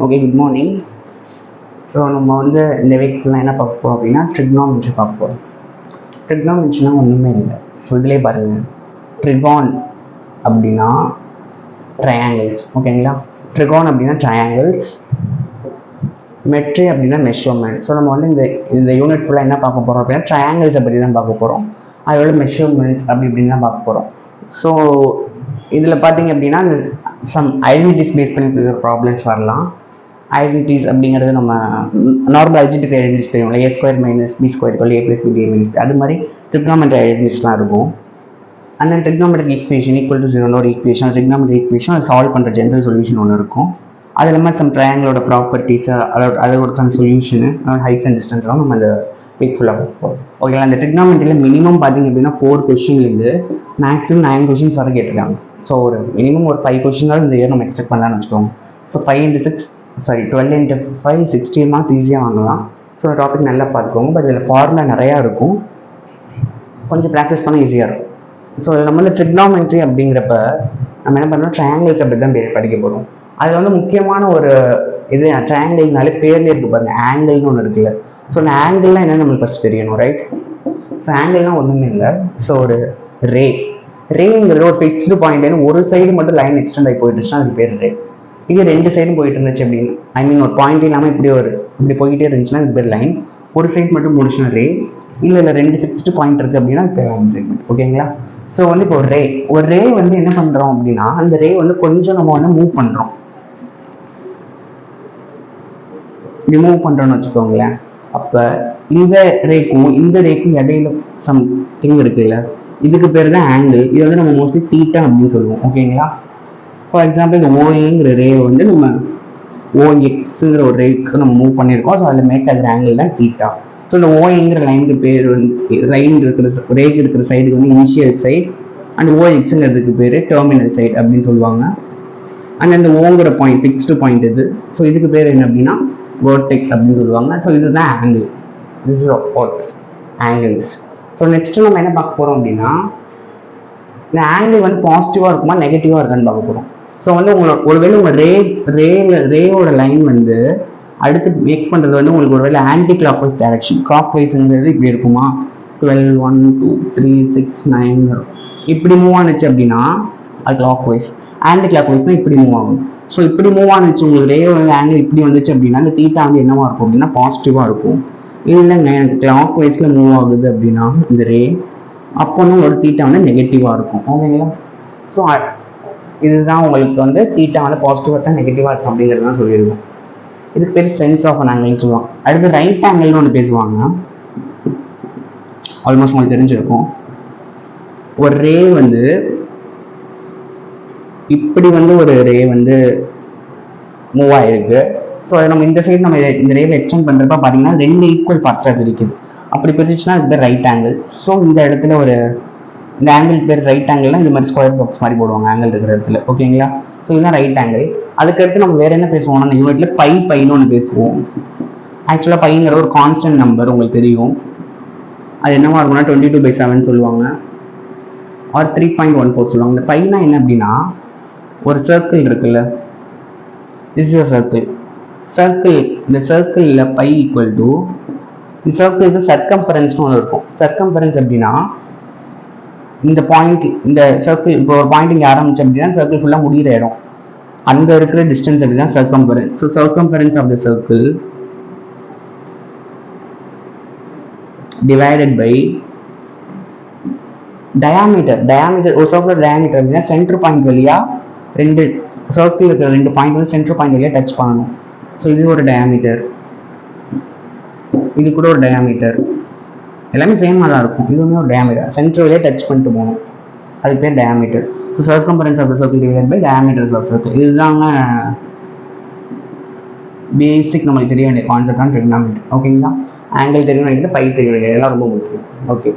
Okay, good morning. So நம்ம வந்து இந்த வீக் ஃபுல்லாக என்ன பார்க்க போகிறோம் அப்படின்னா ட்ரிக்னாமெட்ரி பார்க்க போகிறோம். ட்ரிக்னாமெட்ரினா ஒன்றுமே இல்லை. ஸோ இதிலே பாருங்கள், ட்ரிகான் அப்படின்னா ட்ரையாங்கிள்ஸ். ஓகேங்களா, ட்ரிகான் அப்படின்னா ட்ரையாங்கிள்ஸ், மெட்ரி அப்படின்னா மெஷர்மெண்ட். ஸோ நம்ம வந்து இந்த யூனிட் ஃபுல்லாக என்ன பார்க்க போகிறோம் அப்படின்னா ட்ரையாங்கிள்ஸை பற்றி தான் பார்க்க போகிறோம். அதோட மெஷர்மெண்ட்ஸ் அப்படி இப்படின்னு தான் பார்க்க போகிறோம். ஸோ இதில் பார்த்தீங்க அப்படின்னா இந்த சம் ஐடென்டிட்டிஸ் பேஸ் பண்ணி ப்ராப்ளம்ஸ் வரலாம். ஐடென்டிட்டிஸ் அப்படிங்கிறது நம்ம நார்மல் அல்ஜிபிரிக் ஐடென்டிட்டிஸ் தெரியும்ல, a square minus b square = a + b a - அது மாதிரி ட்ரிக்னாமெட்ரி ஐடென்டிட்டிஸ்லாம் இருக்கும். அண்ட் தென் ட்ரிக்னாமெட்ரிக் ஈக்குவேஷன் = 0 ஒரு ஈக்குவேஷன், ட்ரிக்னாமெட்ரிக் ஈக்குவேஷன் அது சால்வ் பண்ணுற ஜென்ரல் சொல்யூஷன் ஒன்று இருக்கும். அது இல்லாமல் சம் ட்ரையாங்கிளோட ப்ராப்பர்ட்டிஸ், அதோட சொல்யூஷனு, ஹைட்ஸ் அண்ட் டிஸ்டன்ஸ்லாம் நம்ம அந்த வீக் ஃபுல்லாக பார்ப்போம். ஓகேங்களா, அந்த ட்ரிக்னாமெட்ரியில் மினிமம் பார்த்தீங்க அப்படின்னா 4 கொஸ்டின்லேருந்து மேக்ஸிமம் 9 கொஸ்டின்ஸ் வரை கேட்டிருக்காங்க. ஸோ ஒரு மினிமம் ஒரு 5 கொஸ்டினாலும் இந்த இயர் நம்ம எக்ஸ்பெக்ட் பண்ணலாம்னு வச்சுக்கோங்க. ஸோ 12 × 5 60 மார்க்ஸ் ஈஸியாக வாங்கலாம். ஸோ அந்த டாபிக் நல்லா பார்த்துக்கோங்க. பட் இதில் ஃபார்முலா நிறையா இருக்கும், கொஞ்சம் ப்ராக்டிஸ் பண்ணால் ஈஸியாக இருக்கும். ஸோ நம்ம வந்து ட்ரிக்னாமெட்ரி அப்படிங்கிறப்ப நம்ம என்ன பண்ணோம், ட்ரையாங்கிள்ஸ் அப்படி தான் படிக்க போகிறோம். அதில் வந்து முக்கியமான ஒரு இது ட்ரையாங்கிள்னாலே பேர்லேயே இருக்குது பாருங்கள், ஆங்கிள்னு ஒன்று இருக்குல்ல. ஸோ அந்த ஆங்கிள்லாம் என்னென்னு நம்மளுக்கு ஃபஸ்ட் தெரியணும், ரைட்? ஸோ ஆங்கிள்லாம் ஒன்றுமே இல்லை. ஸோ ஒரு ரேங்கிறது ஒரு ஃபிக்ஸ்டு பாயிண்ட், ஒரு சைடு மட்டும் லைன் எக்ஸ்டெண்ட் ஆகி போயிட்டுருச்சுன்னா அதுக்கு பேர் ரே. இது 2 சைடும் போயிட்டு இருந்துச்சு அப்படின்னு, ஒரு பாயிண்ட் இல்லாமல் இப்படி போய்கிட்டே இருந்துச்சுன்னா அதுக்கு பேர் லைன். ஒரு சைடு மட்டும் முடிச்சுன்னா ரே. இல்லை 2 ஃபிக்ஸ்டு பாயிண்ட் இருக்குது அப்படின்னா அது பேர் லைன் செக்மெண்ட். ஓகேங்களா? ஸோ வந்து இப்போ ஒரு ரே வந்து என்ன பண்ணுறோம் அப்படின்னா, அந்த ரே வந்து கொஞ்சம் நம்ம வந்து மூவ் பண்ணுறோம். ரிமூவ் பண்ணுறோன்னு வச்சுக்கோங்களேன். அப்போ இந்த ரேக்கும் இடையில சம்திங் இருக்குல்ல, இதுக்கு பேர் தான் ஆங்கிள். இது வந்து நம்ம மோஸ்ட்லி தீட்டா அப்படின்னு சொல்லுவோம். ஓகேங்களா? ஃபார் எக்ஸாம்பிள் இந்த ஓஏங்கிற ரே வந்து நம்ம ஓஎக்ஸுங்கிற ஒரு ரேக்கு நம்ம மூவ் பண்ணியிருக்கோம். ஸோ அதில் மேக் ஆகிற ஆங்கிள் தான் தீட்டா. ஸோ இந்த ஓஏங்கிற லைனுக்கு பேர் வந்து லைன் இருக்கிற ரேக்கு இருக்கிற சைடுக்கு வந்து இனிஷியல் சைடு, அண்ட் ஓஎக்ஸுங்கிறதுக்கு பேர் டெர்மினல் சைடு அப்படின்னு சொல்லுவாங்க. அண்ட் அந்த ஓங்கிற பாயிண்ட் ஃபிக்ஸ்டு பாயிண்ட் இது. ஸோ இதுக்கு பேர் என்ன அப்படின்னா வெர்டெக்ஸ் அப்படின்னு சொல்லுவாங்க. ஸோ இதுதான் angle. This is all angles. So next நம்ம என்ன பார்க்க போகிறோம் அப்படின்னா, இந்த ஆங்கிள் வந்து பாசிட்டிவாக இருக்குமா நெகட்டிவாக இருக்கான்னு பார்க்க போகிறோம். ஸோ வந்து ஒருவேளை உங்கள் ரேயோட லைன் வந்து அடுத்து மேக் பண்ணுறது வந்து உங்களுக்கு ஒருவேளை ஆன்டி கிளாக் வைஸ் டைரக்ஷன், கிளாக் வைஸ்ங்கிறது இப்படி இருக்குமா, 12 1 2 3 6 9 இப்படி மூவ் ஆனிச்சு அப்படின்னா அது கிளாக் வைஸ். ஆன்டி கிளாக் வைஸ்னால் இப்படி மூவ் ஆகும். ஸோ இப்படி மூவ் ஆனிச்சு உங்களுக்கு ரேயோட ஆங்கிள் இப்படி வந்துச்சு அப்படின்னா அந்த தீட்டா வந்து என்னவா இருக்கும் அப்படின்னா பாசிட்டிவாக இருக்கும். இல்லைங்க எனக்கு கிளாக் வைஸில் மூவ் ஆகுது அப்படின்னா இந்த ரே, அப்போ ஒரு தீட்டா வந்து நெகட்டிவாக இருக்கும். ஓகேங்களா? ஸோ இதுதான் உங்களுக்கு வந்து தீட்டா வந்து பாசிட்டிவாக இருக்கா நெகட்டிவாக இருக்கும் அப்படிங்கிறது தான் சொல்லியிருக்கோம். இதுக்கு பேர் சென்ஸ் ஆஃப் அன் ஆங்கிள்னு சொல்லுவாங்க. அடுத்து ரைட் ஆங்கிள்னு ஒன்று பேசுவாங்க, ஆல்மோஸ்ட் உங்களுக்கு தெரிஞ்சிருக்கும். ஒரு ரே வந்து இப்படி வந்து ஒரு ரே வந்து மூவ் ஆகிருக்கு. ஸோ நம்ம இந்த சைடு நம்ம இந்த ரேவை எக்ஸ்டெண்ட் பண்ணுறப்ப பார்த்தீங்கன்னா 2 ஈக்குவல் பார்ட்ஸாக பிரிக்குது. அப்படி பிரிச்சுன்னா இது பேர் ரைட் ஆங்கிள். ஸோ இந்த இடத்துல இந்த ஆங்கிள் பேர் ரைட் ஆங்கிள்னா இந்த மாதிரி ஸ்கொயர் பாக்ஸ் மாதிரி போடுவாங்க ஆங்கிள் இருக்கிற இடத்துல. ஓகேங்களா? ஸோ இதுதான் ரைட் ஆங்கிள். அதுக்கடுத்து நம்ம வேற என்ன பேசுவோம்னா, அந்த யூனிட்ல பைன்னு ஒன்று பேசுவோம். ஆக்சுவலாக பைங்கிற ஒரு கான்ஸ்டன்ட் நம்பர் உங்களுக்கு தெரியும். அது என்னவா இருக்கும்னா 22/7 சொல்லுவாங்க, ஆர் 3.14 சொல்லுவாங்க. இந்த பைனா என்ன அப்படின்னா, ஒரு சர்க்கிள் இருக்குல்ல, திஸ் இஸ் சர்க்கிள். இந்த சர்க்கிளில் பை ஈக்குவல் டு இந்த சர்க்கிளுக்கு சர்க்கம்ஃபரன்ஸ்னு ஒன்று இருக்கும். சர்க்கம்ஃபரன்ஸ் அப்படின்னா இந்த பாயிண்ட், இந்த சர்க்கிள் இப்போ ஒரு பாயிண்ட் இங்கே ஆரம்பிச்சு அப்படின்னா சர்க்கிள் ஃபுல்லாக முடிகிற இடம், அந்த இருக்கிற டிஸ்டன்ஸ் அப்படின்னா circumference. So circumference of the circle divided by diameter. ஒரு சர்க்கிள் டயாமீட்டர் அப்படின்னா சென்டர் பாயிண்ட் வழியா சர்க்கிள் இருக்கிற 2 பாயிண்ட் வந்து சென்டர் பாயிண்ட் வழியா டச் பண்ணணும். ஸோ இது ஒரு டயாமீட்டர், இது கூட ஒரு டயாமீட்டர், எல்லாமே சேமாக தான் இருக்கும். இதுவுமே ஒரு டயாமீட்டர், சென்டர் வழியாக டச் பண்ணிட்டு போகணும், அதுக்கு பேர் diameter. So circumference of the circle divided by diameters of circle. இதுதாங்க பேசிக் நம்மளுக்கு தெரிய வேண்டிய கான்செப்டான ட்ரிக்னாமெட்ரி. ஓகேங்களா? ஆங்கிள் தெரியணும், பை தெரியணும், இதெல்லாம் ரொம்ப முக்கியம். ஓகே.